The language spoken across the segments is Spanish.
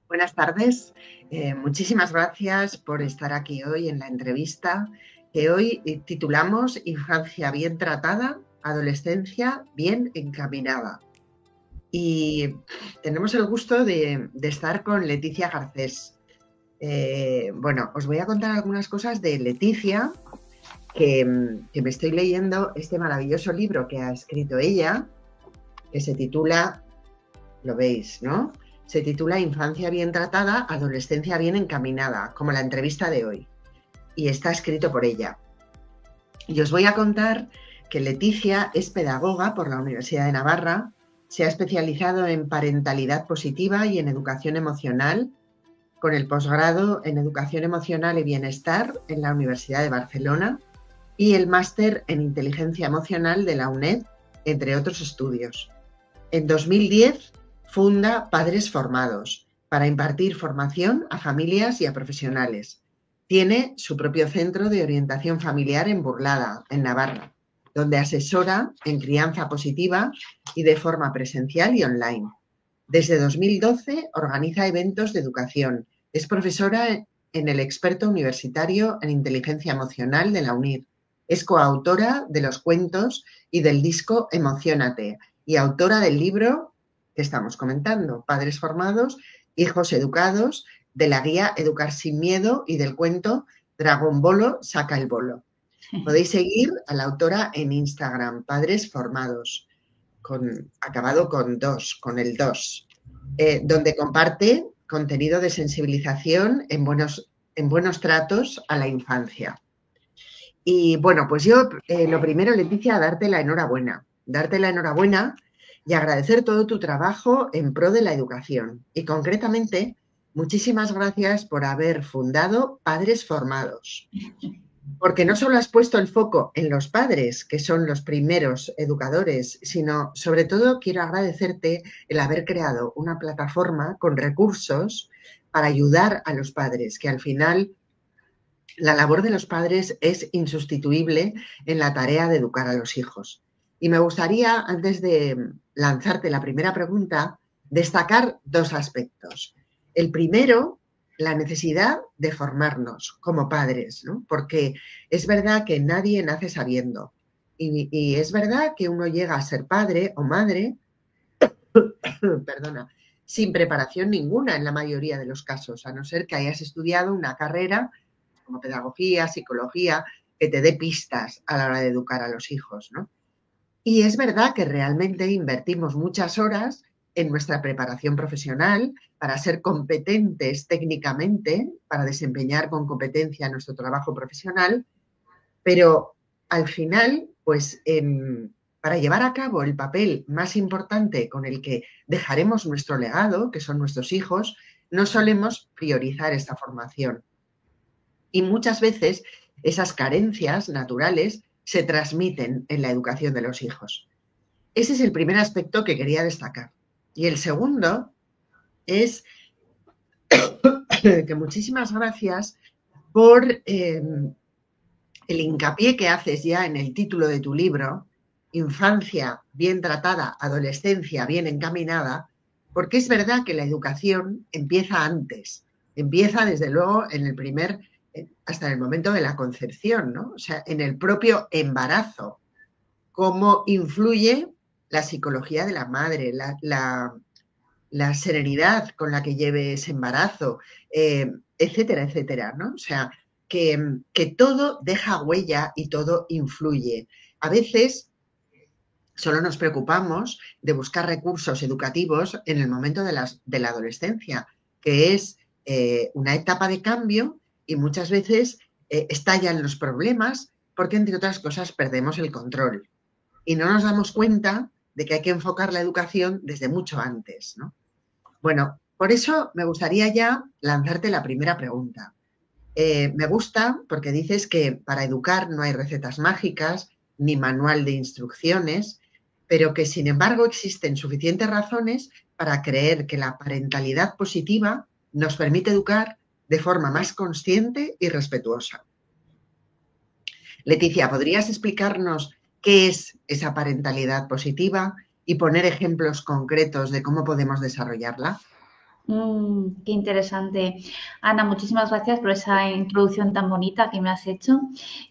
Buenas tardes. Muchísimas gracias por estar aquí hoy en la entrevista que hoy titulamos Infancia bien tratada, adolescencia bien encaminada. Y tenemos el gusto de estar con Leticia Garcés. Bueno, os voy a contar algunas cosas de Leticia, que me estoy leyendo este maravilloso libro que ha escrito ella, que se titula, lo veis, ¿no? Se titula Infancia bien tratada, adolescencia bien encaminada, como la entrevista de hoy. Y está escrito por ella. Y os voy a contar que Leticia es pedagoga por la Universidad de Navarra, se ha especializado en parentalidad positiva y en educación emocional, con el posgrado en educación emocional y bienestar en la Universidad de Barcelona y el máster en inteligencia emocional de la UNED, entre otros estudios. En 2010 funda Padres Formados para impartir formación a familias y a profesionales. Tiene su propio centro de orientación familiar en Burlada, en Navarra, donde asesora en crianza positiva y de forma presencial y online. Desde 2012 organiza eventos de educación. Es profesora en el Experto Universitario en Inteligencia Emocional de la UNIR. Es coautora de los cuentos y del disco Emociónate y autora del libro que estamos comentando, Padres Formados, Hijos Educados, de la guía Educar sin Miedo y del cuento Dragón Bolo saca el bolo. Podéis seguir a la autora en Instagram, Padres Formados, acabado con el 2, donde comparte contenido de sensibilización en buenos tratos a la infancia. Y bueno, pues yo lo primero, Leticia, darte la enhorabuena y agradecer todo tu trabajo en pro de la educación. Y concretamente, muchísimas gracias por haber fundado Padres Formados. Porque no solo has puesto el foco en los padres, que son los primeros educadores, sino sobre todo quiero agradecerte el haber creado una plataforma con recursos para ayudar a los padres, que al final la labor de los padres es insustituible en la tarea de educar a los hijos. Y me gustaría, antes de lanzarte la primera pregunta, destacar dos aspectos. El primero, la necesidad de formarnos como padres, ¿no? Porque es verdad que nadie nace sabiendo. Y es verdad que uno llega a ser padre o madre, perdona, sin preparación ninguna en la mayoría de los casos, a no ser que hayas estudiado una carrera como pedagogía, psicología, que te dé pistas a la hora de educar a los hijos, ¿no? Y es verdad que realmente invertimos muchas horas en nuestra preparación profesional para ser competentes técnicamente, para desempeñar con competencia nuestro trabajo profesional, pero al final, pues para llevar a cabo el papel más importante con el que dejaremos nuestro legado, que son nuestros hijos, no solemos priorizar esta formación. Y muchas veces esas carencias naturales se transmiten en la educación de los hijos. Ese es el primer aspecto que quería destacar. Y el segundo es que muchísimas gracias por el hincapié que haces ya en el título de tu libro, Infancia bien tratada, adolescencia bien encaminada, porque es verdad que la educación empieza antes, empieza desde luego en el hasta en el momento de la concepción, ¿no? O sea, en el propio embarazo, cómo influye la psicología de la madre, la serenidad con la que lleve ese embarazo, etcétera, etcétera, ¿no? O sea, que todo deja huella y todo influye. A veces solo nos preocupamos de buscar recursos educativos en el momento de la adolescencia, que es una etapa de cambio y muchas veces estallan los problemas porque, entre otras cosas, perdemos el control. Y no nos damos cuenta de que hay que enfocar la educación desde mucho antes, ¿no? Bueno, por eso me gustaría ya lanzarte la primera pregunta. Me gusta porque dices que para educar no hay recetas mágicas ni manual de instrucciones, pero que sin embargo existen suficientes razones para creer que la parentalidad positiva nos permite educar de forma más consciente y respetuosa. Leticia, ¿podrías explicarnos qué es esa parentalidad positiva y poner ejemplos concretos de cómo podemos desarrollarla? Qué interesante. Ana, muchísimas gracias por esa introducción tan bonita que me has hecho.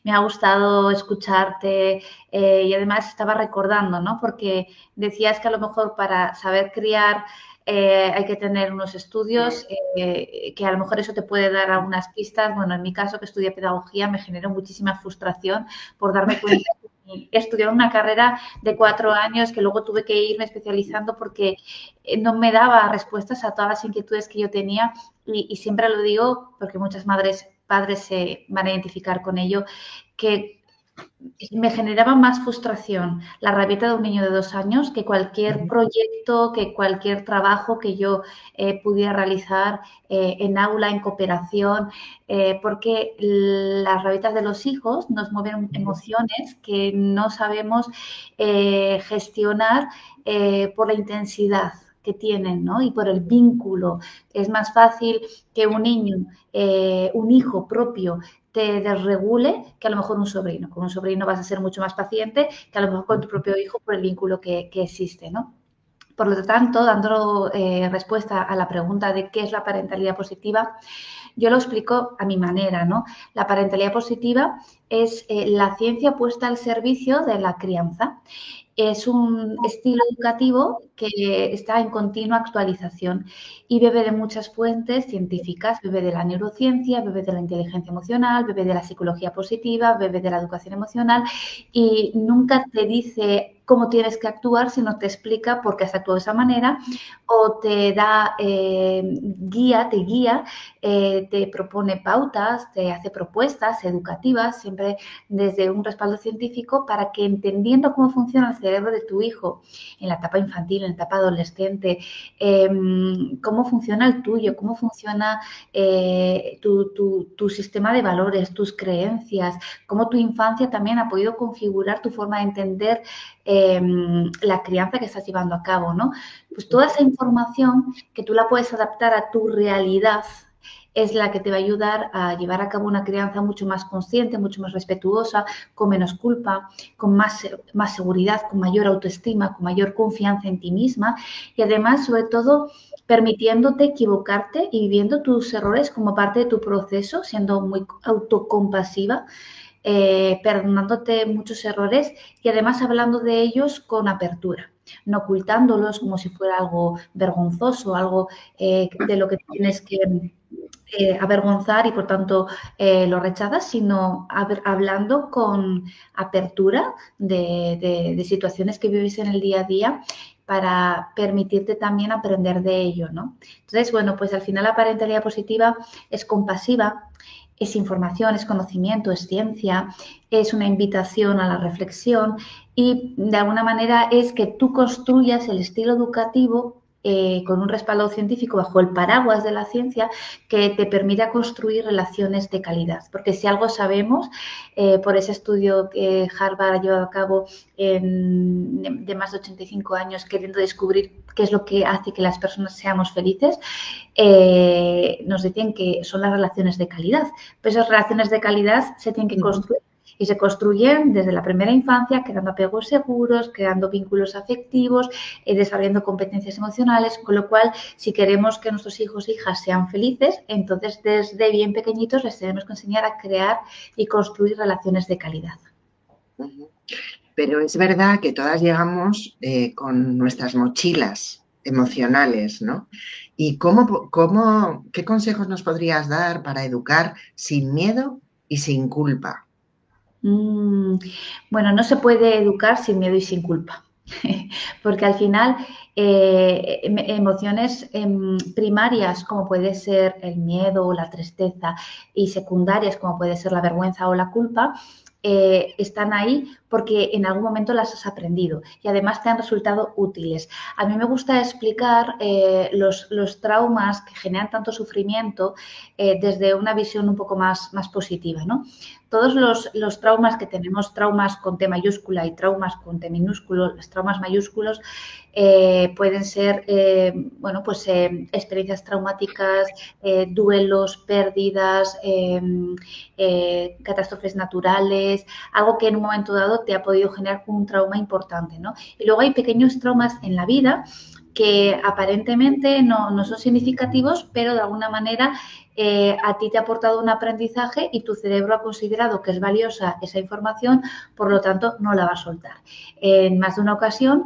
Me ha gustado escucharte y además estaba recordando, ¿no? Porque decías que a lo mejor para saber criar hay que tener unos estudios, que a lo mejor eso te puede dar algunas pistas. Bueno, en mi caso, que estudié pedagogía, me generó muchísima frustración por darme cuenta que estudiar una carrera de 4 años que luego tuve que irme especializando porque no me daba respuestas a todas las inquietudes que yo tenía y siempre lo digo porque muchas madres, padres se van a identificar con ello, que me generaba más frustración la rabieta de un niño de 2 años que cualquier proyecto, que cualquier trabajo que yo pudiera realizar en aula, en cooperación, porque las rabietas de los hijos nos mueven emociones que no sabemos gestionar por la intensidad que tienen, ¿no? Y por el vínculo. Es más fácil que un niño, un hijo propio, te desregule que a lo mejor un sobrino. Con un sobrino vas a ser mucho más paciente que a lo mejor con tu propio hijo por el vínculo que existe, ¿no? Por lo tanto, dando respuesta a la pregunta de qué es la parentalidad positiva, yo lo explico a mi manera, ¿no? La parentalidad positiva es la ciencia puesta al servicio de la crianza. Es un estilo educativo que está en continua actualización y bebe de muchas fuentes científicas, bebe de la neurociencia, bebe de la inteligencia emocional, bebe de la psicología positiva, bebe de la educación emocional y nunca te dice cómo tienes que actuar, sino te explica por qué has actuado de esa manera o te da te guía, te propone pautas, te hace propuestas educativas, siempre desde un respaldo científico para que entendiendo cómo funciona el cerebro de tu hijo en la etapa infantil, en la etapa adolescente, cómo funciona el tuyo, cómo funciona tu sistema de valores, tus creencias, cómo tu infancia también ha podido configurar tu forma de entender la crianza que estás llevando a cabo, ¿no? Pues toda esa información que tú la puedes adaptar a tu realidad es la que te va a ayudar a llevar a cabo una crianza mucho más consciente, mucho más respetuosa, con menos culpa, con más seguridad, con mayor autoestima, con mayor confianza en ti misma y además, sobre todo, permitiéndote equivocarte y viviendo tus errores como parte de tu proceso, siendo muy autocompasiva, perdonándote muchos errores y además hablando de ellos con apertura, no ocultándolos como si fuera algo vergonzoso, algo de lo que tienes que avergonzar y por tanto lo rechazas, sino hablando con apertura de situaciones que vives en el día a día para permitirte también aprender de ello, ¿no? Entonces, bueno, pues al final la parentalidad positiva es compasiva, es información, es conocimiento, es ciencia, es una invitación a la reflexión y de alguna manera es que tú construyas el estilo educativo con un respaldo científico bajo el paraguas de la ciencia que te permita construir relaciones de calidad. Porque si algo sabemos, por ese estudio que Harvard ha llevado a cabo de más de 85 años queriendo descubrir qué es lo que hace que las personas seamos felices, nos dicen que son las relaciones de calidad. Pero esas relaciones de calidad se tienen que construir y se construyen desde la primera infancia, creando apegos seguros, creando vínculos afectivos, desarrollando competencias emocionales, con lo cual, si queremos que nuestros hijos e hijas sean felices, entonces desde bien pequeñitos les tenemos que enseñar a crear y construir relaciones de calidad. Pero es verdad que todas llegamos con nuestras mochilas emocionales, ¿no? ¿Y qué consejos nos podrías dar para educar sin miedo y sin culpa? Bueno, no se puede educar sin miedo y sin culpa, porque al final emociones primarias como puede ser el miedo o la tristeza y secundarias como puede ser la vergüenza o la culpa, están ahí porque en algún momento las has aprendido y además te han resultado útiles. A mí me gusta explicar los traumas que generan tanto sufrimiento desde una visión un poco más positiva, ¿no? Todos los traumas que tenemos, traumas con T mayúscula y traumas con T minúsculo, los traumas mayúsculos pueden ser, bueno, pues experiencias traumáticas, duelos, pérdidas, catástrofes naturales, algo que en un momento dado te ha podido generar un trauma importante, ¿no? Y luego hay pequeños traumas en la vida que aparentemente no son significativos, pero de alguna manera a ti te ha aportado un aprendizaje y tu cerebro ha considerado que es valiosa esa información, por lo tanto no la va a soltar. En más de una ocasión,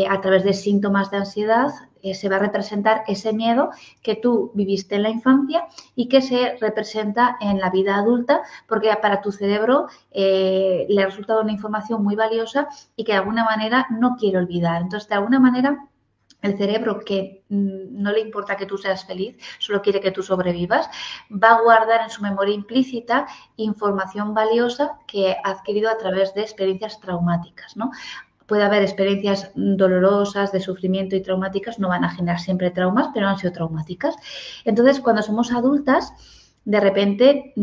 a través de síntomas de ansiedad, se va a representar ese miedo que tú viviste en la infancia y que se representa en la vida adulta, porque para tu cerebro le ha resultado una información muy valiosa y que de alguna manera no quiere olvidar. Entonces, de alguna manera, el cerebro, que no le importa que tú seas feliz, solo quiere que tú sobrevivas, va a guardar en su memoria implícita información valiosa que ha adquirido a través de experiencias traumáticas, ¿no? Puede haber experiencias dolorosas, de sufrimiento y traumáticas, no van a generar siempre traumas, pero han sido traumáticas. Entonces, cuando somos adultas, de repente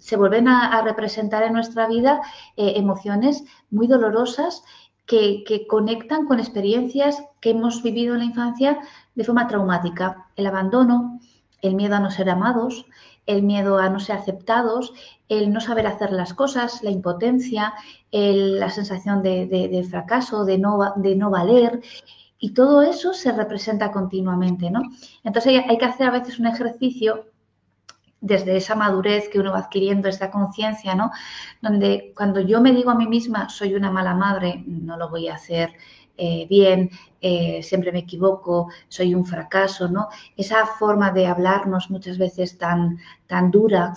se vuelven a representar en nuestra vida emociones muy dolorosas que conectan con experiencias que hemos vivido en la infancia de forma traumática. El abandono, el miedo a no ser amados, el miedo a no ser aceptados, el no saber hacer las cosas, la impotencia, la sensación de fracaso, de no valer, y todo eso se representa continuamente, ¿no? Entonces hay que hacer a veces un ejercicio desde esa madurez que uno va adquiriendo, esa conciencia, ¿no? Donde cuando yo me digo a mí misma, soy una mala madre, no lo voy a hacer bien, siempre me equivoco, soy un fracaso, ¿no? Esa forma de hablarnos muchas veces tan dura,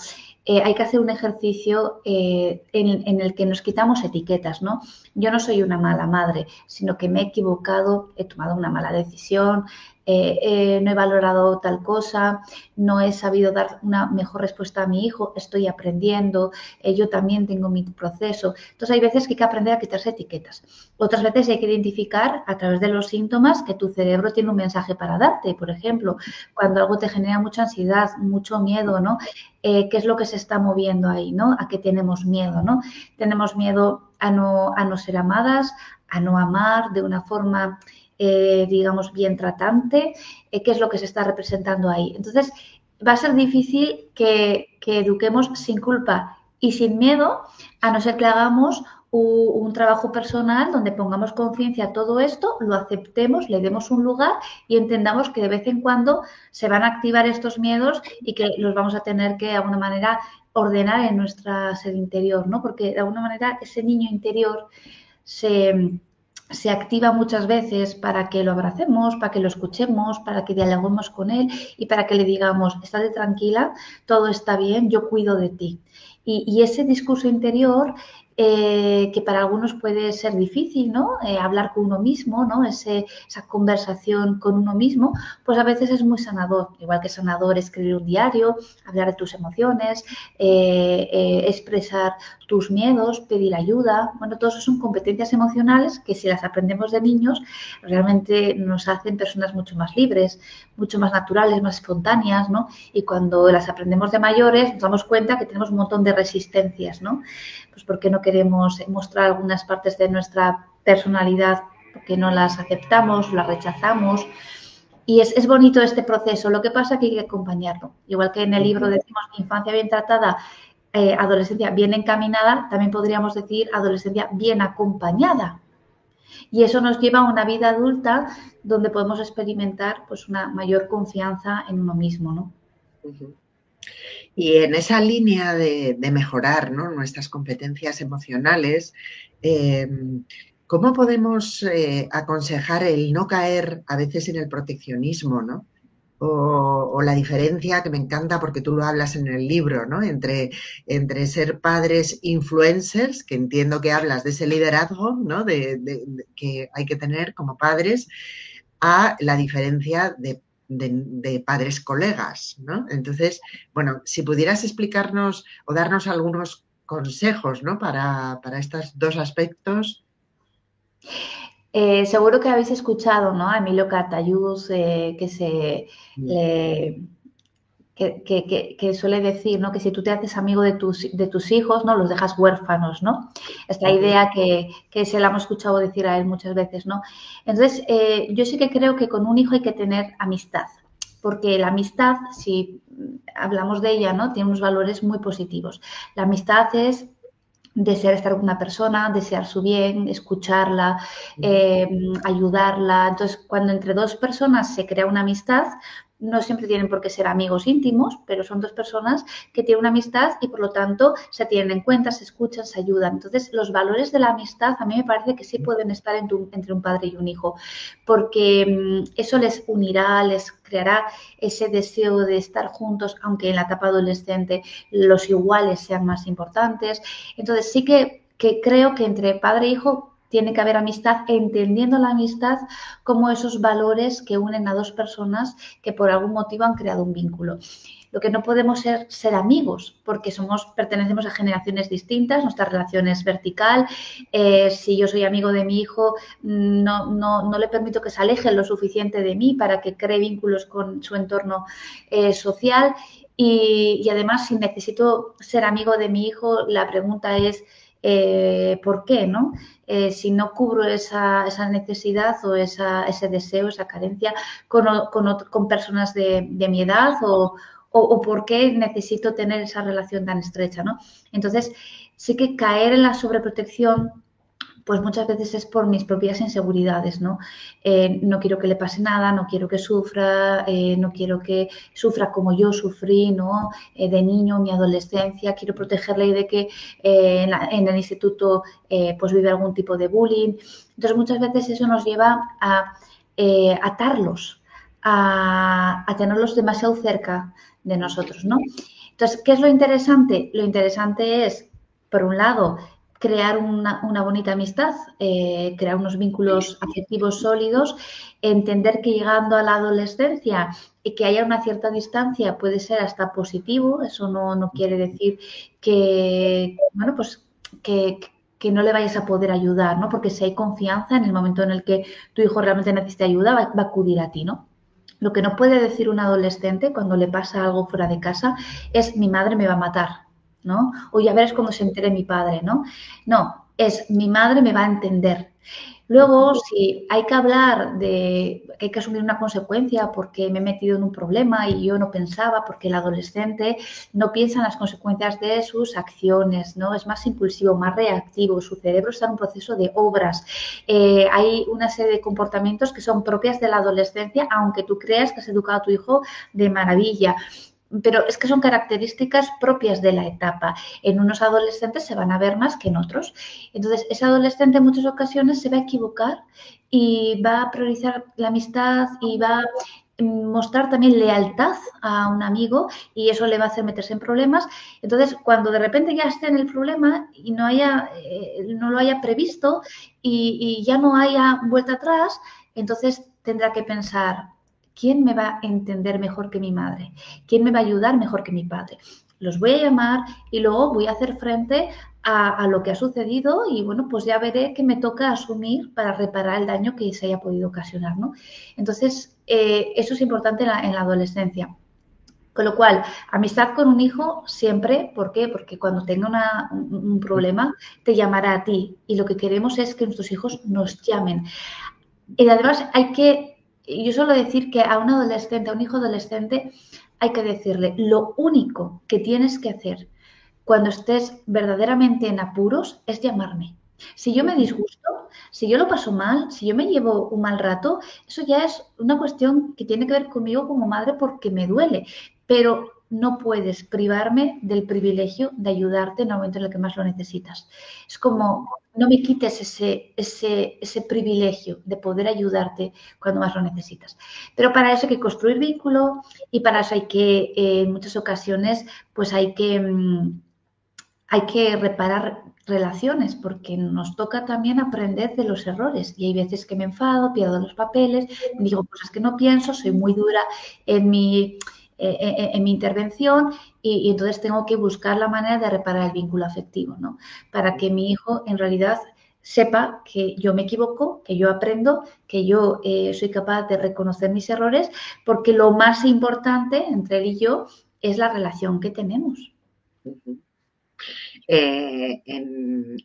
hay que hacer un ejercicio en el que nos quitamos etiquetas, ¿no? Yo no soy una mala madre, sino que me he equivocado, he tomado una mala decisión, no he valorado tal cosa, no he sabido dar una mejor respuesta a mi hijo, estoy aprendiendo, yo también tengo mi proceso. Entonces hay veces que hay que aprender a quitarse etiquetas. Otras veces hay que identificar a través de los síntomas que tu cerebro tiene un mensaje para darte. Por ejemplo, cuando algo te genera mucha ansiedad, mucho miedo, ¿no? ¿Qué es lo que se está moviendo ahí, ¿no? ¿A qué tenemos miedo, ¿no? Tenemos miedo a no ser amadas, a no amar de una forma digamos, bien tratante, qué es lo que se está representando ahí. Entonces, va a ser difícil que eduquemos sin culpa y sin miedo, a no ser que hagamos un trabajo personal donde pongamos conciencia a todo esto, lo aceptemos, le demos un lugar y entendamos que de vez en cuando se van a activar estos miedos y que los vamos a tener que, de alguna manera, ordenar en nuestra ser interior, ¿no? Porque, de alguna manera, ese niño interior se activa muchas veces para que lo abracemos, para que lo escuchemos, para que dialoguemos con él y para que le digamos, estate tranquila, todo está bien, yo cuido de ti. Y ese discurso interior, que para algunos puede ser difícil, ¿no? Hablar con uno mismo, ¿no? Esa conversación con uno mismo, pues a veces es muy sanador. Igual que sanador escribir un diario, hablar de tus emociones, expresar tus miedos, pedir ayuda. Bueno, todo eso son competencias emocionales que si las aprendemos de niños realmente nos hacen personas mucho más libres, mucho más naturales, más espontáneas, ¿no? Y cuando las aprendemos de mayores nos damos cuenta que tenemos un montón de resistencias, ¿no? Pues porque no queremos mostrar algunas partes de nuestra personalidad porque no las aceptamos, las rechazamos. Y es bonito este proceso, lo que pasa es que hay que acompañarlo. Igual que en el libro decimos infancia bien tratada, adolescencia bien encaminada, también podríamos decir adolescencia bien acompañada. Y eso nos lleva a una vida adulta donde podemos experimentar pues una mayor confianza en uno mismo, ¿no? Y en esa línea de mejorar, ¿no?, nuestras competencias emocionales, ¿cómo podemos aconsejar el no caer a veces en el proteccionismo, ¿no? O la diferencia que me encanta porque tú lo hablas en el libro, ¿no? Entre ser padres influencers, que entiendo que hablas de ese liderazgo, ¿no?, que hay que tener como padres, a la diferencia de padres colegas, ¿no? Entonces, bueno, si pudieras explicarnos o darnos algunos consejos, ¿no?, para estos dos aspectos. Seguro que habéis escuchado, ¿no?, a Emilio Calatayud, que suele decir, ¿no?, que si tú te haces amigo de tus hijos, ¿no?, los dejas huérfanos, ¿no? Esta idea que se la hemos escuchado decir a él muchas veces, ¿no? Entonces, yo sí que creo que con un hijo hay que tener amistad, porque la amistad, si hablamos de ella, ¿no?, tiene unos valores muy positivos. La amistad es desear estar con una persona, desear su bien, escucharla, ayudarla. Entonces, cuando entre dos personas se crea una amistad, no siempre tienen por qué ser amigos íntimos, pero son dos personas que tienen una amistad y por lo tanto se tienen en cuenta, se escuchan, se ayudan. Entonces, los valores de la amistad a mí me parece que sí pueden estar entre un padre y un hijo, porque eso les unirá, les creará ese deseo de estar juntos, aunque en la etapa adolescente los iguales sean más importantes. Entonces, sí que creo que entre padre e hijo tiene que haber amistad, entendiendo la amistad como esos valores que unen a dos personas que por algún motivo han creado un vínculo. Lo que no podemos ser amigos, porque pertenecemos a generaciones distintas, nuestra relación es vertical. Si yo soy amigo de mi hijo, no le permito que se aleje lo suficiente de mí para que cree vínculos con su entorno social. Y además, si necesito ser amigo de mi hijo, la pregunta es ¿por qué? ¿No? Si no cubro esa necesidad o ese deseo, esa carencia con personas de mi edad o por qué necesito tener esa relación tan estrecha, ¿no? Entonces, sí que caer en la sobreprotección pues muchas veces es por mis propias inseguridades, ¿no? No quiero que le pase nada, no quiero que sufra, no quiero que sufra como yo sufrí, ¿no? De niño, mi adolescencia, quiero protegerle de que en el instituto pues vive algún tipo de bullying. Entonces muchas veces eso nos lleva a atarlos, a tenerlos demasiado cerca de nosotros, ¿no? Entonces, ¿qué es lo interesante? Lo interesante es, por un lado, crear una bonita amistad, crear unos vínculos afectivos sólidos, entender que llegando a la adolescencia y que haya una cierta distancia puede ser hasta positivo, eso no quiere decir que, bueno, pues que no le vayas a poder ayudar, ¿no? Porque si hay confianza en el momento en el que tu hijo realmente necesita ayuda, va a acudir a ti, ¿no? Lo que no puede decir un adolescente cuando le pasa algo fuera de casa es mi madre me va a matar, ¿no? O ya verás cuando se entere mi padre, ¿no? No, es mi madre me va a entender. Luego, si hay que hablar de que hay que asumir una consecuencia porque me he metido en un problema y yo no pensaba, porque el adolescente no piensa en las consecuencias de sus acciones, ¿no? Es más impulsivo, más reactivo, su cerebro está en un proceso de obras. Hay una serie de comportamientos que son propias de la adolescencia, aunque tú creas que has educado a tu hijo de maravilla. Pero es que son características propias de la etapa. En unos adolescentes se van a ver más que en otros. Entonces, ese adolescente en muchas ocasiones se va a equivocar y va a priorizar la amistad y va a mostrar también lealtad a un amigo y eso le va a hacer meterse en problemas. Entonces, cuando de repente ya esté en el problema y no lo haya previsto y ya no haya vuelta atrás, entonces tendrá que pensar, ¿quién me va a entender mejor que mi madre? ¿Quién me va a ayudar mejor que mi padre? Los voy a llamar y luego voy a hacer frente a lo que ha sucedido y bueno, pues ya veré qué me toca asumir para reparar el daño que se haya podido ocasionar, ¿no? Entonces, eso es importante en la adolescencia. Con lo cual, amistad con un hijo siempre, ¿por qué? Porque cuando tenga un problema, te llamará a ti y lo que queremos es que nuestros hijos nos llamen. Y además yo suelo decir que a un adolescente, a un hijo adolescente, hay que decirle, lo único que tienes que hacer cuando estés verdaderamente en apuros es llamarme. Si yo me disgusto, si yo lo paso mal, si yo me llevo un mal rato, eso ya es una cuestión que tiene que ver conmigo como madre porque me duele, pero no puedes privarme del privilegio de ayudarte en el momento en el que más lo necesitas. Es como, no me quites ese privilegio de poder ayudarte cuando más lo necesitas. Pero para eso hay que construir vínculo y para eso hay que, en muchas ocasiones, pues hay que reparar relaciones porque nos toca también aprender de los errores y hay veces que me enfado, pierdo los papeles, digo cosas que no pienso, soy muy dura en mi intervención y entonces tengo que buscar la manera de reparar el vínculo afectivo, ¿no? Para que mi hijo en realidad sepa que yo me equivoco, que yo aprendo, que yo soy capaz de reconocer mis errores, porque lo más importante entre él y yo es la relación que tenemos. En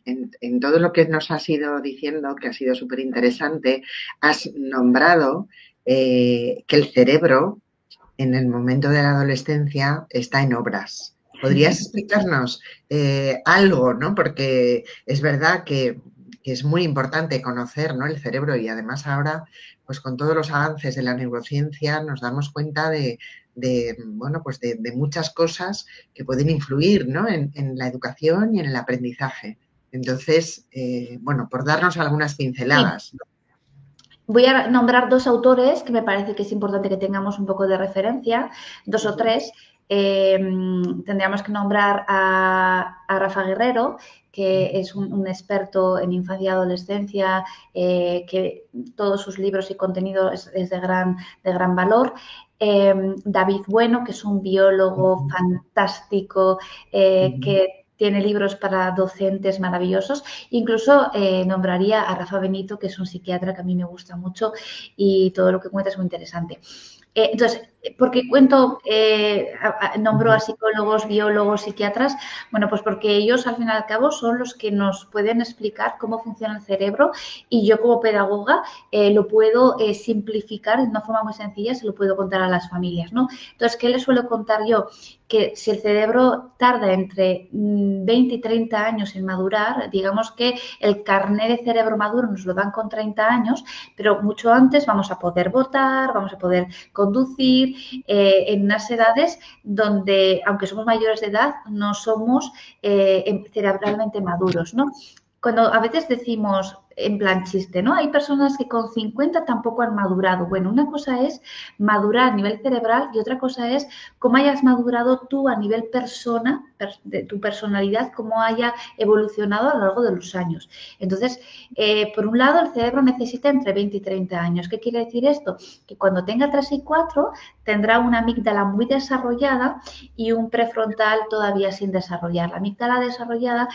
todo lo que nos has ido diciendo, que ha sido súper interesante, has nombrado que el cerebro en el momento de la adolescencia está en obras. ¿Podrías explicarnos algo, ¿no? Porque es verdad que es muy importante conocer, ¿no?, el cerebro, y además ahora, pues con todos los avances de la neurociencia, nos damos cuenta bueno, pues de muchas cosas que pueden influir, ¿no?, en la educación y en el aprendizaje. Entonces, bueno, por darnos algunas Sí. pinceladas, ¿no? Voy a nombrar dos autores que me parece que es importante que tengamos un poco de referencia, dos o tres. Tendríamos que nombrar a Rafa Guerrero, que es un experto en infancia y adolescencia, que todos sus libros y contenido es de gran valor. David Bueno, que es un biólogo fantástico, que tiene libros para docentes maravillosos. Incluso nombraría a Rafa Benito, que es un psiquiatra que a mí me gusta mucho y todo lo que cuenta es muy interesante. Entonces, ¿por qué nombro a psicólogos, biólogos, psiquiatras? Bueno, pues porque ellos al fin y al cabo son los que nos pueden explicar cómo funciona el cerebro, y yo como pedagoga lo puedo simplificar de una forma muy sencilla, se lo puedo contar a las familias, ¿no? Entonces, ¿qué les suelo contar yo? Que si el cerebro tarda entre 20 y 30 años en madurar, digamos que el carné de cerebro maduro nos lo dan con 30 años, pero mucho antes vamos a poder votar, vamos a poder conducir, en unas edades donde, aunque somos mayores de edad, no somos cerebralmente maduros, ¿no? Cuando a veces decimos en plan chiste, ¿no? Hay personas que con 50 tampoco han madurado. Bueno, una cosa es madurar a nivel cerebral y otra cosa es cómo hayas madurado tú a nivel persona, de tu personalidad, cómo haya evolucionado a lo largo de los años. Entonces, por un lado, el cerebro necesita entre 20 y 30 años. ¿Qué quiere decir esto? Que cuando tenga 3 y 4 tendrá una amígdala muy desarrollada y un prefrontal todavía sin desarrollar. La amígdala desarrollada,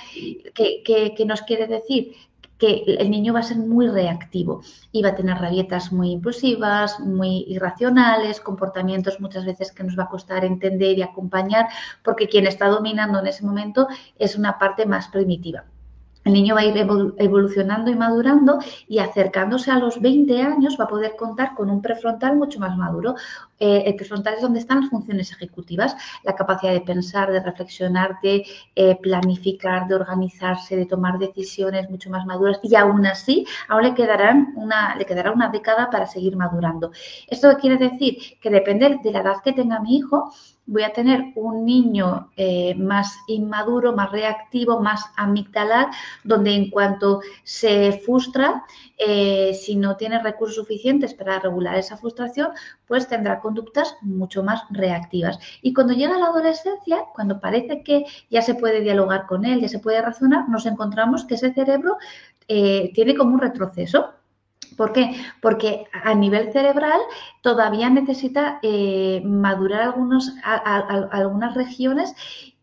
¿qué nos quiere decir? Que el niño va a ser muy reactivo y va a tener rabietas muy impulsivas, muy irracionales, comportamientos muchas veces que nos va a costar entender y acompañar, porque quien está dominando en ese momento es una parte más primitiva. El niño va a ir evolucionando y madurando, y acercándose a los 20 años va a poder contar con un prefrontal mucho más maduro. El prefrontal es donde están las funciones ejecutivas, la capacidad de pensar, de reflexionar, de planificar, de organizarse, de tomar decisiones mucho más maduras, y aún así aún le quedará una década para seguir madurando. ¿Esto quiere decir? Que depende de la edad que tenga mi hijo, voy a tener un niño más inmaduro, más reactivo, más amigdalar, donde en cuanto se frustra, si no tiene recursos suficientes para regular esa frustración, pues tendrá conductas mucho más reactivas. Y cuando llega la adolescencia, cuando parece que ya se puede dialogar con él, ya se puede razonar, nos encontramos que ese cerebro tiene como un retroceso. ¿Por qué? Porque a nivel cerebral todavía necesita madurar algunas regiones,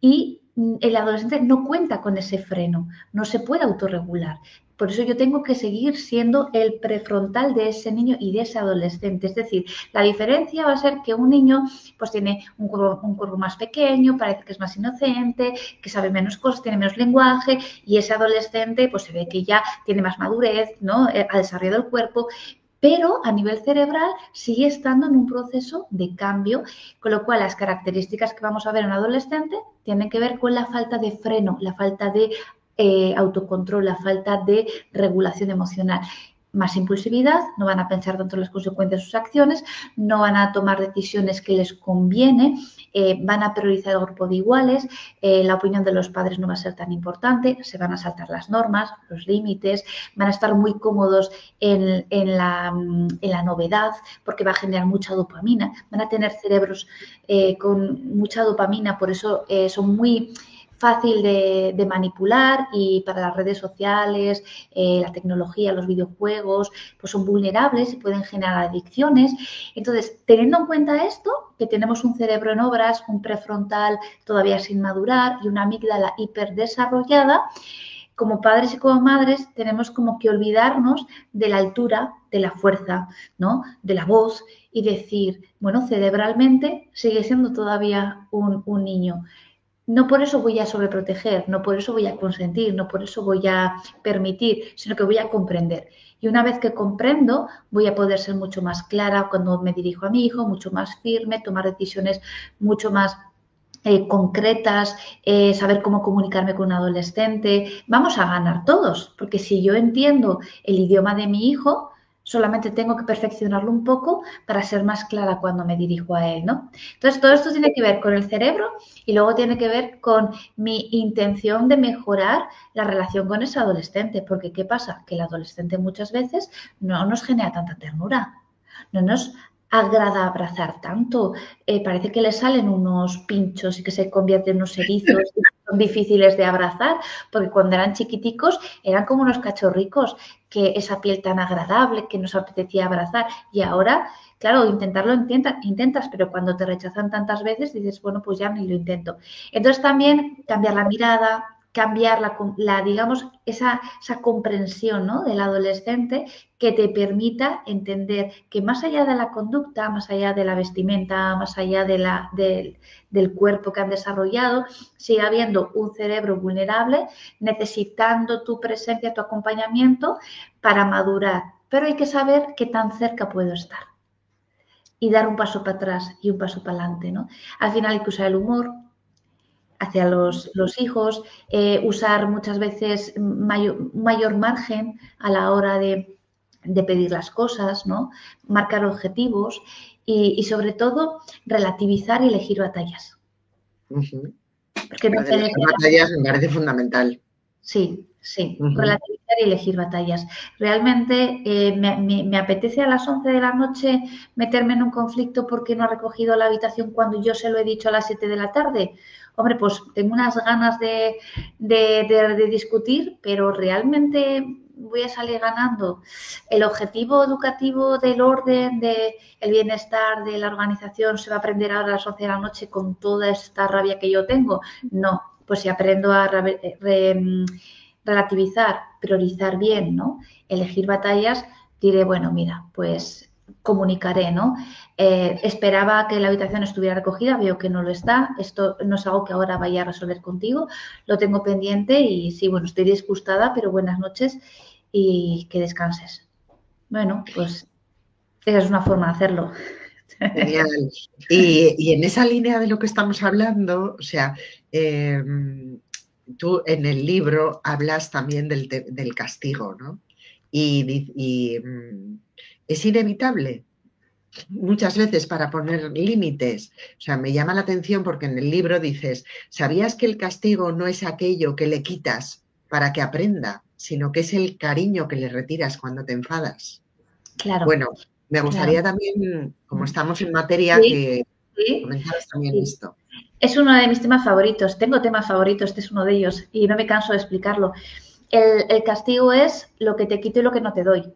y el adolescente no cuenta con ese freno, no se puede autorregular. Por eso yo tengo que seguir siendo el prefrontal de ese niño y de ese adolescente. Es decir, la diferencia va a ser que un niño pues tiene un cuerpo más pequeño, parece que es más inocente, que sabe menos cosas, tiene menos lenguaje, y ese adolescente pues se ve que ya tiene más madurez, ¿no? Ha desarrollado el cuerpo, pero a nivel cerebral sigue estando en un proceso de cambio, con lo cual las características que vamos a ver en un adolescente tienen que ver con la falta de freno, la falta de autocontrol, la falta de regulación emocional. Más impulsividad, no van a pensar tanto en las consecuencias de sus acciones, no van a tomar decisiones que les conviene, van a priorizar el grupo de iguales, la opinión de los padres no va a ser tan importante, se van a saltar las normas, los límites, van a estar muy cómodos en la novedad, porque va a generar mucha dopamina, van a tener cerebros con mucha dopamina, por eso son muy fácil de manipular, y para las redes sociales, la tecnología, los videojuegos, pues son vulnerables y pueden generar adicciones. Entonces, teniendo en cuenta esto, que tenemos un cerebro en obras, un prefrontal todavía sin madurar y una amígdala hiperdesarrollada, como padres y como madres tenemos como que olvidarnos de la altura, de la fuerza, ¿no? De la voz, y decir, bueno, cerebralmente sigue siendo todavía un niño. No por eso voy a sobreproteger, no por eso voy a consentir, no por eso voy a permitir, sino que voy a comprender. Y una vez que comprendo, voy a poder ser mucho más clara cuando me dirijo a mi hijo, mucho más firme, tomar decisiones mucho más concretas, saber cómo comunicarme con un adolescente, vamos a ganar todos, porque si yo entiendo el idioma de mi hijo, solamente tengo que perfeccionarlo un poco para ser más clara cuando me dirijo a él, ¿no? Entonces, todo esto tiene que ver con el cerebro y luego tiene que ver con mi intención de mejorar la relación con ese adolescente, porque ¿qué pasa? Que el adolescente muchas veces no nos genera tanta ternura, no nos agrada abrazar tanto, parece que le salen unos pinchos y que se convierten en unos erizos y son difíciles de abrazar, porque cuando eran chiquiticos eran como unos cachorricos, que esa piel tan agradable que nos apetecía abrazar y ahora, claro, intentarlo intentas, pero cuando te rechazan tantas veces dices, bueno, pues ya ni lo intento. Entonces también cambiar la mirada, cambiar digamos, esa comprensión, ¿no?, del adolescente que te permita entender que más allá de la conducta, más allá de la vestimenta, más allá del cuerpo que han desarrollado, sigue habiendo un cerebro vulnerable necesitando tu presencia, tu acompañamiento para madurar. Pero hay que saber qué tan cerca puedo estar y dar un paso para atrás y un paso para adelante, ¿no? Al final hay que usar el humor hacia los hijos, usar muchas veces mayor margen a la hora de pedir las cosas, ¿no? Marcar objetivos y sobre todo relativizar y elegir batallas. Porque no de elegir batallas me parece fundamental. Sí, relativizar y elegir batallas. Realmente me apetece a las 11 de la noche meterme en un conflicto porque no ha recogido la habitación cuando yo se lo he dicho a las 7 de la tarde. Hombre, pues tengo unas ganas de discutir, pero realmente voy a salir ganando. El objetivo educativo del orden, del bienestar, de la organización, se va a aprender ahora a las 11 de la noche con toda esta rabia que yo tengo. No, pues si aprendo a relativizar, priorizar bien, ¿no? Elegir batallas, diré, bueno, mira, pues comunicaré, ¿no? Esperaba que la habitación estuviera recogida, veo que no lo está, esto no es algo que ahora vaya a resolver contigo, lo tengo pendiente y sí, bueno, estoy disgustada, pero buenas noches y que descanses. Bueno, pues esa es una forma de hacerlo. Genial. Y en esa línea de lo que estamos hablando, o sea, tú en el libro hablas también del castigo, ¿no? Y es inevitable muchas veces para poner límites. O sea, me llama la atención porque en el libro dices, ¿sabías que el castigo no es aquello que le quitas para que aprenda, sino que es el cariño que le retiras cuando te enfadas? Claro. Bueno, me gustaría Claro. también, como estamos en materia, Sí, que sí, comentaras también sí. esto. Es uno de mis temas favoritos. Tengo temas favoritos, este es uno de ellos y no me canso de explicarlo. El castigo es lo que te quito y lo que no te doy.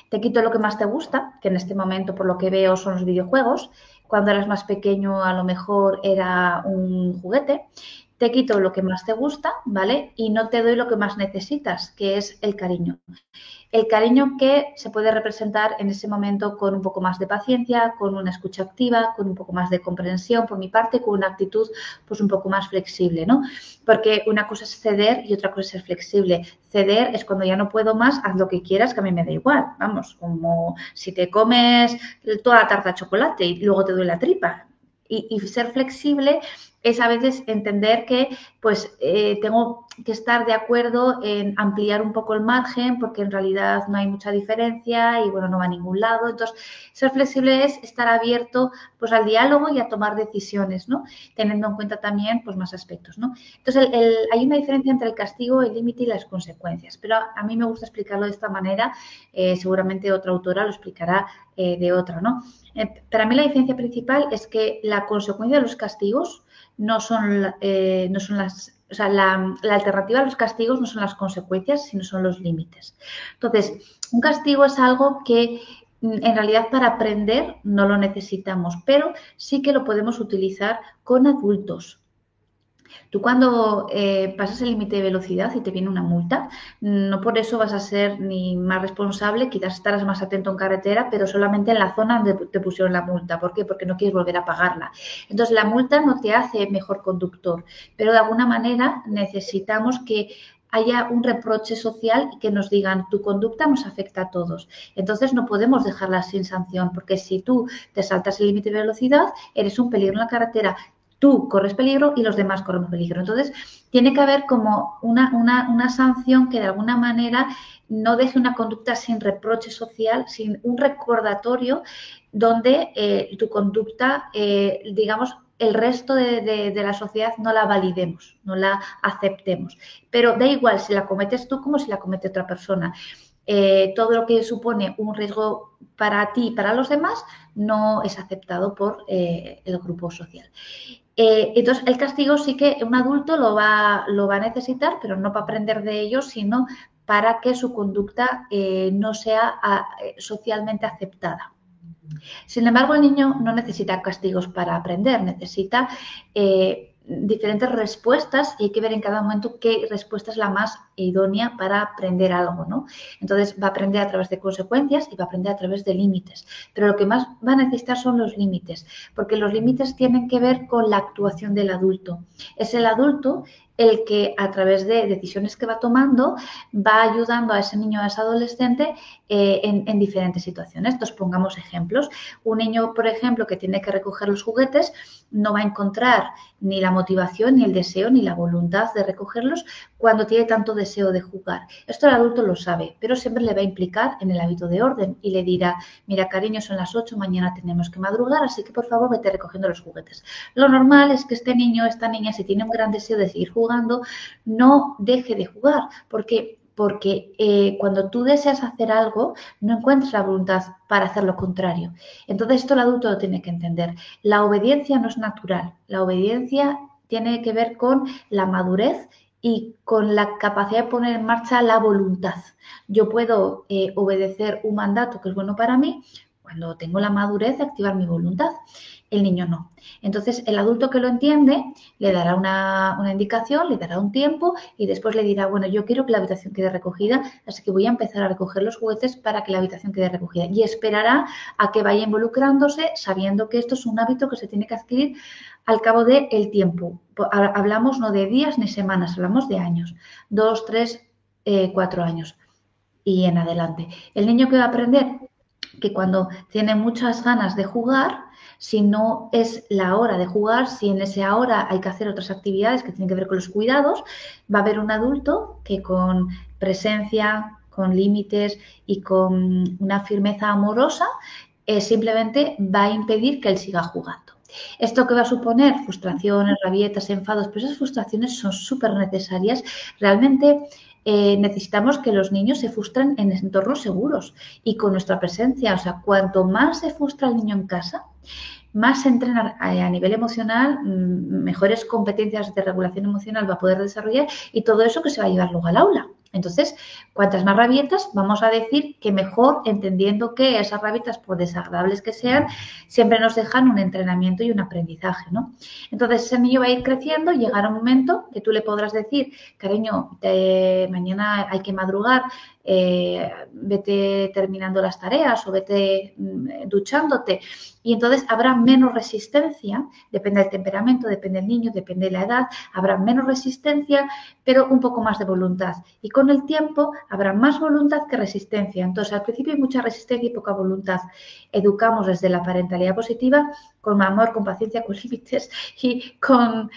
Te quito lo que más te gusta, que en este momento, por lo que veo, son los videojuegos. Cuando eras más pequeño, a lo mejor era un juguete. Te quito lo que más te gusta, ¿vale? Y no te doy lo que más necesitas, que es el cariño. El cariño que se puede representar en ese momento con un poco más de paciencia, con una escucha activa, con un poco más de comprensión por mi parte, con una actitud pues un poco más flexible, ¿no? Porque una cosa es ceder y otra cosa es ser flexible. Ceder es cuando ya no puedo más, haz lo que quieras, que a mí me da igual. Vamos, como si te comes toda la tarta de chocolate y luego te duele la tripa. Y ser flexible es a veces entender que pues tengo que estar de acuerdo en ampliar un poco el margen porque en realidad no hay mucha diferencia y bueno, no va a ningún lado. Entonces, ser flexible es estar abierto pues al diálogo y a tomar decisiones, ¿no? Teniendo en cuenta también pues más aspectos, ¿no? Entonces, hay una diferencia entre el castigo, el límite y las consecuencias, pero a mí me gusta explicarlo de esta manera, seguramente otra autora lo explicará de otra, ¿no? Para mí la diferencia principal es que la consecuencia de los castigos no son las, o sea, la alternativa a los castigos no son las consecuencias, sino son los límites. Entonces, un castigo es algo que en realidad para aprender no lo necesitamos, pero sí que lo podemos utilizar con adultos. Tú cuando pasas el límite de velocidad y te viene una multa, no por eso vas a ser ni más responsable, quizás estarás más atento en carretera, pero solamente en la zona donde te pusieron la multa. ¿Por qué? Porque no quieres volver a pagarla. Entonces, la multa no te hace mejor conductor, pero de alguna manera necesitamos que haya un reproche social y que nos digan tu conducta nos afecta a todos. Entonces no podemos dejarla sin sanción, porque si tú te saltas el límite de velocidad, eres un peligro en la carretera. tú corres peligro y los demás corren peligro. Entonces, tiene que haber como una sanción que de alguna manera no deje una conducta sin reproche social, sin un recordatorio donde tu conducta, digamos, el resto de la sociedad no la validemos, no la aceptemos. Pero da igual si la cometes tú como si la comete otra persona. Todo lo que supone un riesgo para ti y para los demás no es aceptado por el grupo social. Entonces, el castigo sí que un adulto lo va a necesitar, pero no para aprender de ello, sino para que su conducta no sea socialmente aceptada. Sin embargo, el niño no necesita castigos para aprender, necesita diferentes respuestas y hay que ver en cada momento qué respuesta es la más idónea para aprender algo, ¿no? Entonces va a aprender a través de consecuencias y va a aprender a través de límites. Pero lo que más va a necesitar son los límites, porque los límites tienen que ver con la actuación del adulto. Es el adulto el que a través de decisiones que va tomando va ayudando a ese niño o a ese adolescente en diferentes situaciones. Entonces, pongamos ejemplos. Un niño, por ejemplo, que tiene que recoger los juguetes, no va a encontrar ni la motivación, ni el deseo, ni la voluntad de recogerlos cuando tiene tanto deseo de jugar. Esto el adulto lo sabe, pero siempre le va a implicar en el hábito de orden y le dirá, mira, cariño, son las 8, mañana tenemos que madrugar, así que por favor vete recogiendo los juguetes. Lo normal es que este niño, esta niña, si tiene un gran deseo de seguir jugando, no deje de jugar, porque cuando tú deseas hacer algo, no encuentras la voluntad para hacer lo contrario. Entonces, esto el adulto lo tiene que entender. La obediencia no es natural. La obediencia tiene que ver con la madurez y con la capacidad de poner en marcha la voluntad. Yo puedo obedecer un mandato que es bueno para mí cuando tengo la madurez de activar mi voluntad. El niño no. Entonces, el adulto que lo entiende le dará una indicación, le dará un tiempo y después le dirá, bueno, yo quiero que la habitación quede recogida, así que voy a empezar a recoger los juguetes para que la habitación quede recogida. Y esperará a que vaya involucrándose, sabiendo que esto es un hábito que se tiene que adquirir al cabo del tiempo. Hablamos no de días ni semanas, hablamos de años, 2, 3, 4 años y en adelante. El niño que va a aprender que cuando tiene muchas ganas de jugar, si no es la hora de jugar, si en esa hora hay que hacer otras actividades que tienen que ver con los cuidados, va a haber un adulto que con presencia, con límites y con una firmeza amorosa, simplemente va a impedir que él siga jugando. ¿Esto qué va a suponer? Frustraciones, rabietas, enfados, pero esas frustraciones son súper necesarias. Realmente necesitamos que los niños se frustren en entornos seguros y con nuestra presencia. O sea, cuanto más se frustra el niño en casa, más se entrena a nivel emocional, mejores competencias de regulación emocional va a poder desarrollar y todo eso que se va a llevar luego al aula. Entonces, cuantas más rabietas, vamos a decir que mejor, entendiendo que esas rabietas, por desagradables que sean, siempre nos dejan un entrenamiento y un aprendizaje, ¿no? Entonces, ese niño va a ir creciendo y llegará un momento que tú le podrás decir, cariño, mañana hay que madrugar, vete terminando las tareas o vete duchándote. Y entonces habrá menos resistencia, depende del temperamento, depende del niño, depende de la edad, habrá menos resistencia, pero un poco más de voluntad. Y con el tiempo habrá más voluntad que resistencia. Entonces, al principio hay mucha resistencia y poca voluntad. Educamos desde la parentalidad positiva con amor, con paciencia, con límites y con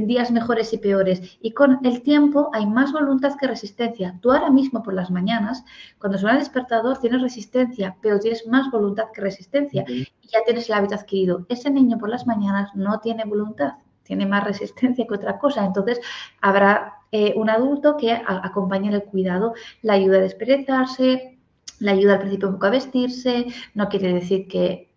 días mejores y peores. Y con el tiempo hay más voluntad que resistencia. Tú ahora mismo por las mañanas, cuando suena el despertador, tienes resistencia, pero tienes más voluntad que resistencia y ya tienes el hábito adquirido. Ese niño por las mañanas no tiene voluntad, tiene más resistencia que otra cosa. Entonces, habrá un adulto que acompañe el cuidado, la ayuda a desperezarse, la ayuda al principio un poco a vestirse. No quiere decir que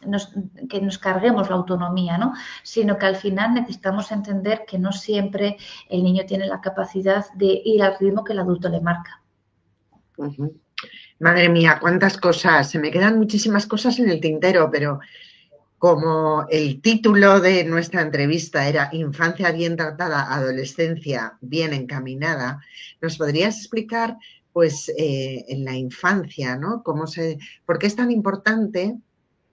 nos carguemos la autonomía, ¿no? Sino que al final necesitamos entender que no siempre el niño tiene la capacidad de ir al ritmo que el adulto le marca. Madre mía, cuántas cosas. Se me quedan muchísimas cosas en el tintero, pero como el título de nuestra entrevista era Infancia bien tratada, adolescencia bien encaminada, ¿nos podrías explicar, pues, en la infancia, ¿no? ¿Por qué es tan importante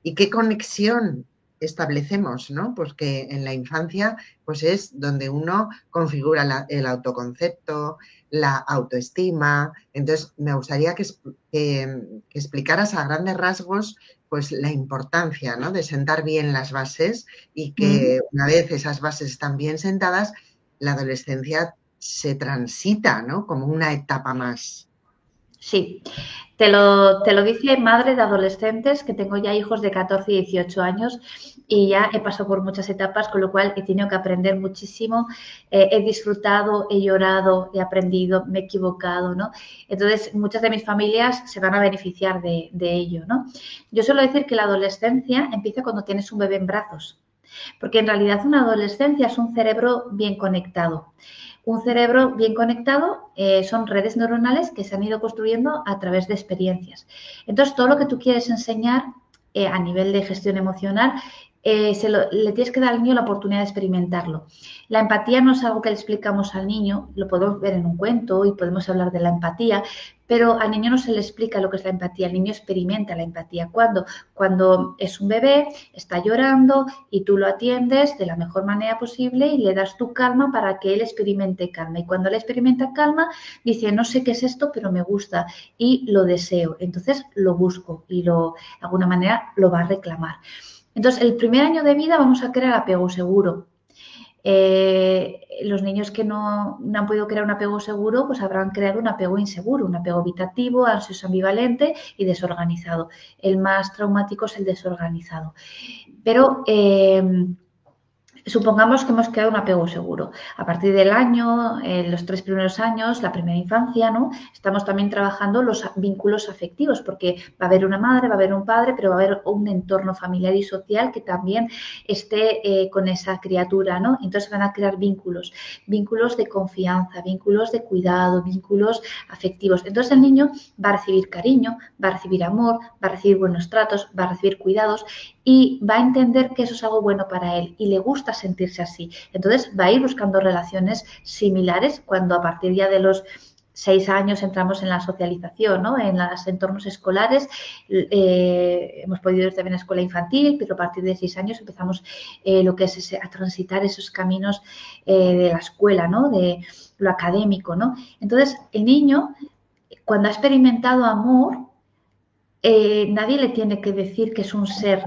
y qué conexión establecemos, ¿no? Pues que en la infancia, pues es donde uno configura el autoconcepto, la autoestima. Entonces, me gustaría que explicaras a grandes rasgos pues la importancia, ¿no?, de sentar bien las bases y Mm. que una vez esas bases están bien sentadas, la adolescencia se transita, ¿no?, como una etapa más. Sí, te lo dice madre de adolescentes, que tengo ya hijos de 14 y 18 años y ya he pasado por muchas etapas, con lo cual he tenido que aprender muchísimo, he disfrutado, he llorado, he aprendido, me he equivocado, ¿no? Entonces, muchas de mis familias se van a beneficiar de ello, ¿no? Yo suelo decir que la adolescencia empieza cuando tienes un bebé en brazos, porque en realidad una adolescencia es un cerebro bien conectado. Un cerebro bien conectado son redes neuronales que se han ido construyendo a través de experiencias. Entonces, todo lo que tú quieres enseñar a nivel de gestión emocional, le tienes que dar al niño la oportunidad de experimentarlo. La empatía no es algo que le explicamos al niño, lo podemos ver en un cuento y podemos hablar de la empatía, pero al niño no se le explica lo que es la empatía, el niño experimenta la empatía. Cuando es un bebé, está llorando y tú lo atiendes de la mejor manera posible y le das tu calma para que él experimente calma. Y cuando él experimenta calma, dice, no sé qué es esto, pero me gusta y lo deseo. Entonces lo busco y de alguna manera lo va a reclamar. Entonces, el primer año de vida vamos a crear apego seguro. Los niños que no han podido crear un apego seguro, pues habrán creado un apego inseguro, un apego evitativo, ansioso, ambivalente y desorganizado. El más traumático es el desorganizado. Pero supongamos que hemos creado un apego seguro. A partir del año, los 3 primeros años, la primera infancia, ¿no? Estamos también trabajando los vínculos afectivos, porque va a haber una madre, va a haber un padre, pero va a haber un entorno familiar y social que también esté con esa criatura, ¿no? Entonces van a crear vínculos de confianza, vínculos de cuidado, vínculos afectivos. Entonces el niño va a recibir cariño, va a recibir amor, va a recibir buenos tratos, va a recibir cuidados y va a entender que eso es algo bueno para él y le gusta sentirse así. Entonces va a ir buscando relaciones similares cuando a partir ya de los 6 años entramos en la socialización, ¿no? En los entornos escolares. Hemos podido ir también a escuela infantil, pero a partir de 6 años empezamos lo que es a transitar esos caminos de la escuela, ¿no? De lo académico, ¿no? Entonces, el niño, cuando ha experimentado amor, nadie le tiene que decir que es un ser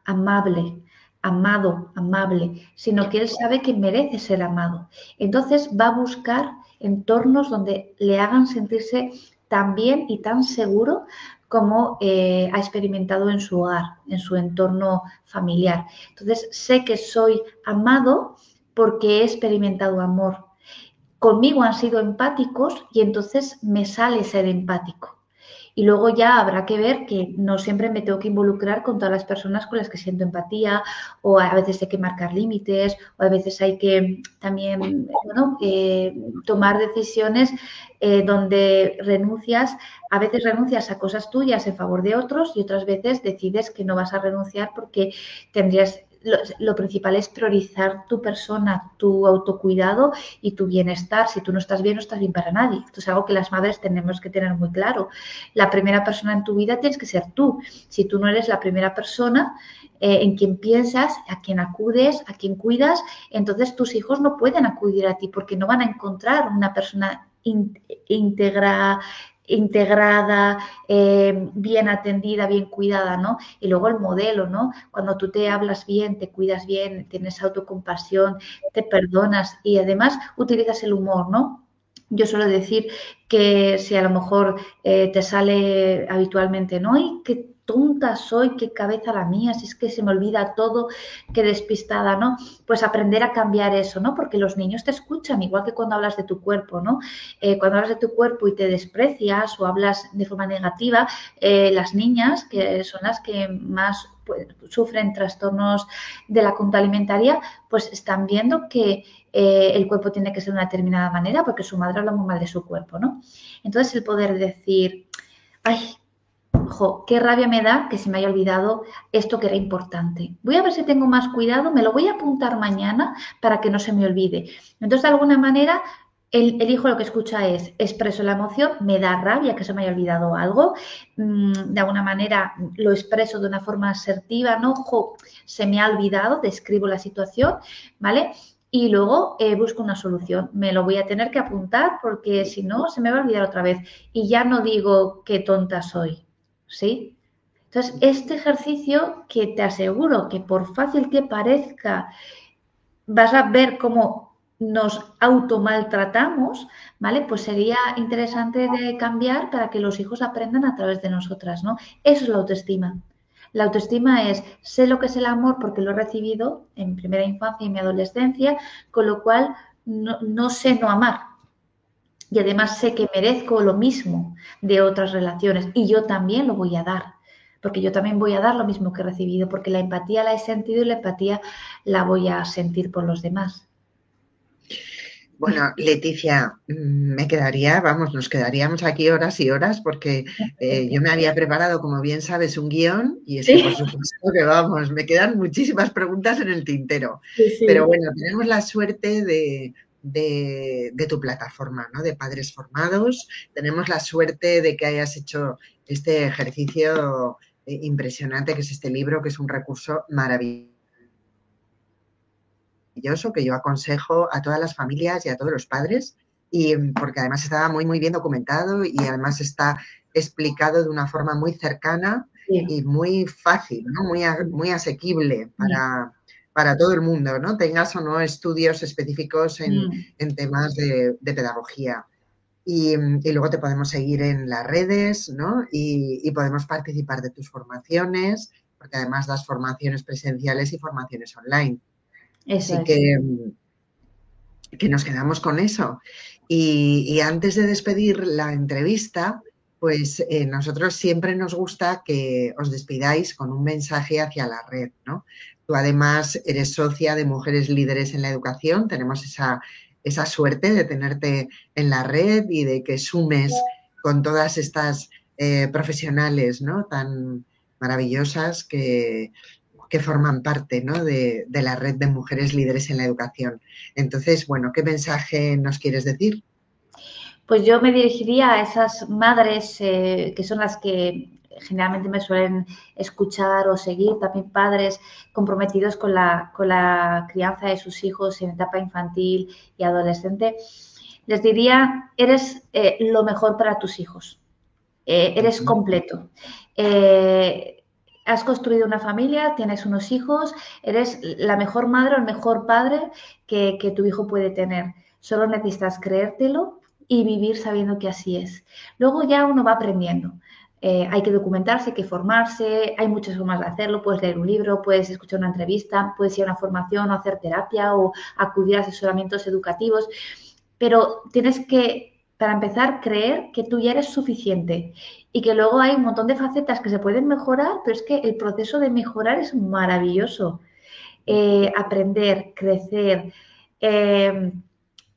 amable, amable, sino que él sabe que merece ser amado. Entonces va a buscar entornos donde le hagan sentirse tan bien y tan seguro como ha experimentado en su hogar, en su entorno familiar. Entonces sé que soy amado porque he experimentado amor. Conmigo han sido empáticos y entonces me sale ser empático. Y luego ya habrá que ver que no siempre me tengo que involucrar con todas las personas con las que siento empatía, o a veces hay que marcar límites, o a veces hay que también, bueno, tomar decisiones donde a veces renuncias a cosas tuyas en favor de otros y otras veces decides que no vas a renunciar porque tendrías lo principal es priorizar tu persona, tu autocuidado y tu bienestar. Si tú no estás bien, no estás bien para nadie. Esto es algo que las madres tenemos que tener muy claro. La primera persona en tu vida tienes que ser tú. Si tú no eres la primera persona en quien piensas, a quien acudes, a quien cuidas, entonces tus hijos no pueden acudir a ti porque no van a encontrar una persona integrada, bien atendida, bien cuidada, ¿no? Y luego el modelo, ¿no? Cuando tú te hablas bien, te cuidas bien, tienes autocompasión, te perdonas y además utilizas el humor, ¿no? Yo suelo decir que si a lo mejor te sale habitualmente, ¿no? ¡Ay, qué tonta soy, qué cabeza la mía, si es que se me olvida todo, qué despistada, ¿no? Pues aprender a cambiar eso, ¿no? Porque los niños te escuchan, igual que cuando hablas de tu cuerpo, ¿no? Cuando hablas de tu cuerpo y te desprecias o hablas de forma negativa, las niñas, que son las que más pues, sufren trastornos de la conducta alimentaria, pues están viendo que el cuerpo tiene que ser de una determinada manera porque su madre habla muy mal de su cuerpo, ¿no? Entonces el poder decir, ay, jo, qué rabia me da que se me haya olvidado esto que era importante. Voy a ver si tengo más cuidado, me lo voy a apuntar mañana para que no se me olvide. Entonces, de alguna manera, el hijo lo que escucha es, expreso la emoción, me da rabia que se me haya olvidado algo, de alguna manera lo expreso de una forma asertiva, ¿no? Jo, se me ha olvidado, describo la situación, ¿vale? Y luego busco una solución. Me lo voy a tener que apuntar porque si no se me va a olvidar otra vez. Y ya no digo qué tonta soy, ¿sí? Entonces, este ejercicio que te aseguro que por fácil que parezca, vas a ver cómo nos automaltratamos, ¿vale? Pues sería interesante de cambiar para que los hijos aprendan a través de nosotras, ¿no? Eso es la autoestima. La autoestima es, sé lo que es el amor porque lo he recibido en primera infancia y en mi adolescencia, con lo cual no sé no amar. Y además sé que merezco lo mismo de otras relaciones y yo también lo voy a dar, porque yo también voy a dar lo mismo que he recibido, porque la empatía la he sentido y la empatía la voy a sentir por los demás. Bueno, Leticia, me quedaría, vamos, nos quedaríamos aquí horas y horas porque yo me había preparado, como bien sabes, un guión y es que por Sí, supuesto que vamos, me quedan muchísimas preguntas en el tintero. sí, Pero sí. bueno, tenemos la suerte de tu plataforma, ¿no? De Padres Formados. Tenemos la suerte de que hayas hecho este ejercicio impresionante, que es este libro, que es un recurso maravilloso que yo aconsejo a todas las familias y a todos los padres, y porque además está muy, muy bien documentado y además está explicado de una forma muy cercana Sí, y muy fácil, ¿no? Muy asequible sí. para todo el mundo, ¿no? Tengas o no estudios específicos Mm. en temas de pedagogía. Y luego te podemos seguir en las redes, ¿no? Y podemos participar de tus formaciones, porque además das formaciones presenciales y formaciones online. Eso Así es. que nos quedamos con eso. Y antes de despedir la entrevista, pues nosotros siempre nos gusta que os despidáis con un mensaje hacia la red, ¿no? Tú además eres socia de Mujeres Líderes en la Educación, tenemos esa suerte de tenerte en la red y de que sumes con todas estas profesionales, ¿no? Tan maravillosas que forman parte, ¿no? de la red de mujeres líderes en la educación. Entonces, bueno, ¿qué mensaje nos quieres decir? Pues yo me dirigiría a esas madres que son las que generalmente me suelen escuchar o seguir, también padres comprometidos con la crianza de sus hijos en etapa infantil y adolescente. Les diría, eres lo mejor para tus hijos, eres completo. Eh, has construido una familia, tienes unos hijos, eres la mejor madre o el mejor padre que tu hijo puede tener. Solo necesitas creértelo y vivir sabiendo que así es. Luego ya uno va aprendiendo. Hay que documentarse, hay que formarse, hay muchas formas de hacerlo. Puedes leer un libro, puedes escuchar una entrevista, puedes ir a una formación o hacer terapia o acudir a asesoramientos educativos, pero tienes que, para empezar, creer que tú ya eres suficiente y que luego hay un montón de facetas que se pueden mejorar, pero es que el proceso de mejorar es maravilloso. Aprender, crecer, eh,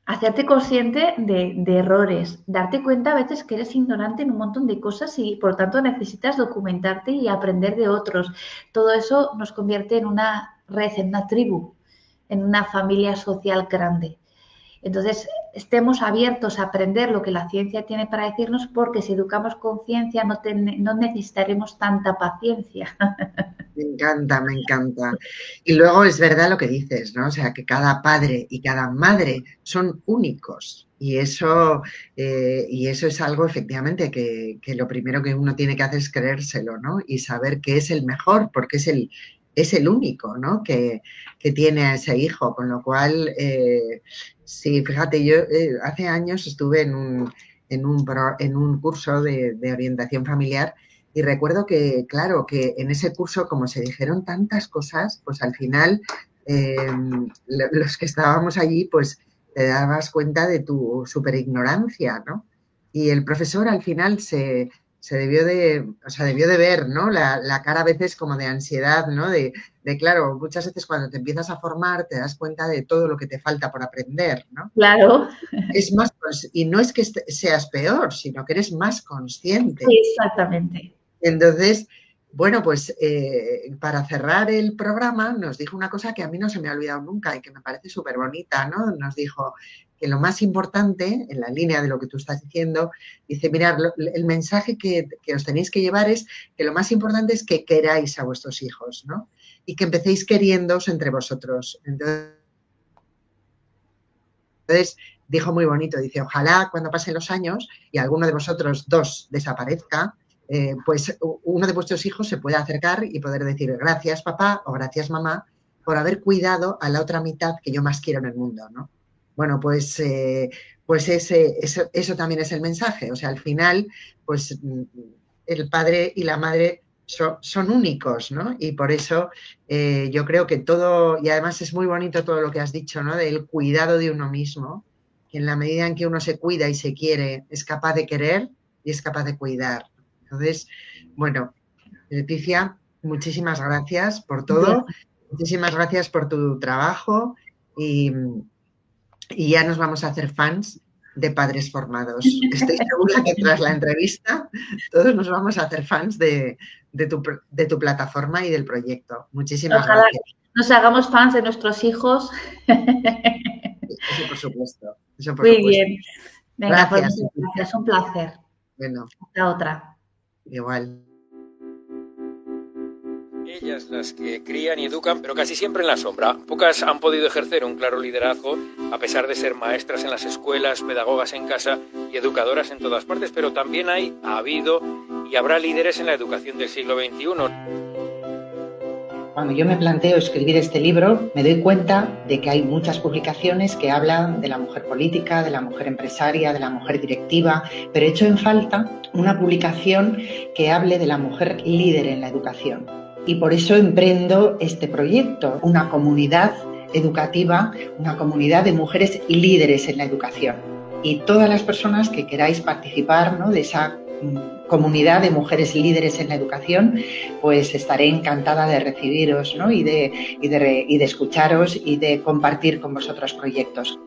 hacerte consciente de errores, darte cuenta a veces que eres ignorante en un montón de cosas y por lo tanto necesitas documentarte y aprender de otros. Todo eso nos convierte en una red, en una tribu, en una familia social grande. Entonces, estemos abiertos a aprender lo que la ciencia tiene para decirnos, porque si educamos con ciencia no necesitaremos tanta paciencia. Me encanta, me encanta. Y luego es verdad lo que dices, ¿no? O sea, que cada padre y cada madre son únicos. Y eso es algo efectivamente que lo primero que uno tiene que hacer es creérselo, ¿no? Y saber que es el mejor, porque es el único, ¿no? Que tiene a ese hijo. Con lo cual, sí, fíjate, yo hace años estuve en un curso de orientación familiar y recuerdo que, claro, que en ese curso, como se dijeron tantas cosas, pues al final los que estábamos allí, pues te dabas cuenta de tu superignorancia, ¿no? Y el profesor al final se debió o sea, debió de ver, ¿no? La cara a veces como de ansiedad, ¿no? Claro, muchas veces cuando te empiezas a formar te das cuenta de todo lo que te falta por aprender, ¿no? Claro, Es más, y no es que seas peor, sino que eres más consciente. exactamente. Entonces, bueno, pues para cerrar el programa nos dijo una cosa que a mí no se me ha olvidado nunca y que me parece súper bonita, ¿no? Nos dijo que lo más importante, en la línea de lo que tú estás diciendo, dice, mirad, el mensaje que os tenéis que llevar es que lo más importante es que queráis a vuestros hijos, ¿no? Y que empecéis queriéndoos entre vosotros. Entonces, dijo muy bonito, dice, ojalá cuando pasen los años y alguno de vosotros dos desaparezca, pues uno de vuestros hijos se puede acercar y poder decir gracias papá o gracias mamá por haber cuidado a la otra mitad que yo más quiero en el mundo, ¿no? Bueno, pues eso también es el mensaje. O sea, al final, pues el padre y la madre son únicos, ¿no? Y por eso yo creo que todo, y además es muy bonito todo lo que has dicho, ¿no? Del cuidado de uno mismo, que en la medida en que uno se cuida y se quiere, es capaz de querer y es capaz de cuidar. Entonces, bueno, Leticia, muchísimas gracias por todo, muchísimas gracias por tu trabajo y ya nos vamos a hacer fans de Padres Formados. Estoy segura que tras la entrevista todos nos vamos a hacer fans de tu plataforma y del proyecto. Muchísimas gracias. Nos hagamos fans de nuestros hijos. Eso por supuesto. Muy bien. Venga, gracias. Pues, gracias, un placer. Bueno. Hasta otra. Igual. Ellas las que crían y educan, pero casi siempre en la sombra. Pocas han podido ejercer un claro liderazgo, a pesar de ser maestras en las escuelas, pedagogas en casa y educadoras en todas partes, pero también ha habido y habrá líderes en la educación del siglo XXI. Cuando yo me planteo escribir este libro, me doy cuenta de que hay muchas publicaciones que hablan de la mujer política, de la mujer empresaria, de la mujer directiva, pero he hecho en falta una publicación que hable de la mujer líder en la educación. Y por eso emprendo este proyecto, una comunidad educativa, una comunidad de mujeres líderes en la educación. Y todas las personas que queráis participar, ¿no?, de esa comunidad de mujeres líderes en la educación, pues estaré encantada de recibiros, ¿no?, y de escucharos y de compartir con vosotros proyectos.